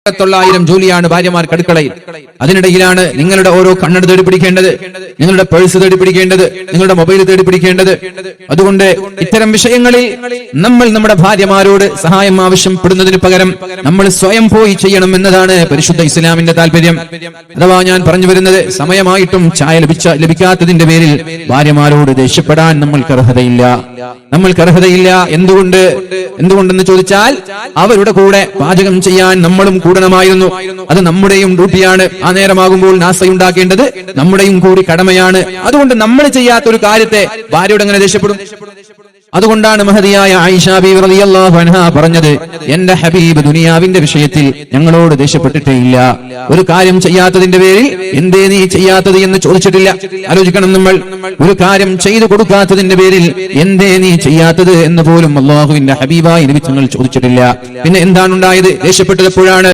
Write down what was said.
900 ജോലിയാണ് ഭാര്യമാർക്ക് അടുക്കളയിൽ. അതിനിടയിലാണ് നിങ്ങളുടെ ഓരോ കണ്ണട തേടി പിടിക്കേണ്ടത്, നിങ്ങളുടെ പേഴ്സ് തേടി പിടിക്കേണ്ടത്, നിങ്ങളുടെ മൊബൈൽ തേടി പിടിക്കേണ്ടത്. അതുകൊണ്ട് ഇത്തരം വിഷയങ്ങളിൽ നമ്മൾ നമ്മുടെ ഭാര്യമാരോട് സഹായം ആവശ്യപ്പെടുന്നതിന് പകരം നമ്മൾ സ്വയം പോയി ചെയ്യണം എന്നതാണ് പരിശുദ്ധ ഇസ്ലാമിന്റെ താല്പര്യം. അഥവാ ഞാൻ പറഞ്ഞു വരുന്നത്, സമയമായിട്ടും ചായ ലഭിക്കാത്തതിന്റെ പേരിൽ ഭാര്യമാരോട് ദേഷ്യപ്പെടാൻ നമ്മൾക്ക് അർഹതയില്ല. എന്തുകൊണ്ടെന്ന് ചോദിച്ചാൽ, അവരുടെ കൂടെ പാചകം ചെയ്യാൻ നമ്മളും കൂടണമായിരുന്നു. അത് നമ്മുടെയും ഡ്യൂട്ടിയാണ്. ആ നേരമാകുമ്പോൾ നാസയുണ്ടാക്കേണ്ടത് നമ്മുടെയും കൂടി കടമയാണ്. അതുകൊണ്ട് നമ്മൾ ചെയ്യാത്ത ഒരു കാര്യത്തെ ഭാര്യയോട് എങ്ങനെ ദേഷ്യപ്പെടും? അതുകൊണ്ടാണ് മഹദിയായ ആയിഷ ബീവി റളിയല്ലാഹു അൻഹ പറഞ്ഞത്, എന്റെ ഹബീബ് ദുനിയാവിന്റെ വിഷയത്തിൽ ഞങ്ങളോട് ദേഷ്യപ്പെട്ടിട്ടേ ഇല്ല. ഒരു കാര്യം ചെയ്യാത്തതിന്റെ പേരിൽ എന്തേ നീ ചെയ്യാത്തത് എന്ന് ചോദിച്ചിട്ടില്ല. ആലോചിക്കണം, നമ്മൾ ഒരു കാര്യം ചെയ്തു കൊടുക്കാത്തതിന്റെ പേരിൽ എന്തേ നീ ചെയ്യാത്തത് എന്ന് പോലും അല്ലാഹുവിന്റെ ഹബീബായ നബി തങ്ങൾ ചോദിച്ചിട്ടില്ല. പിന്നെ എന്താണ് ഉണ്ടായത്? ദേഷ്യപ്പെട്ടത് എപ്പോഴാണ്?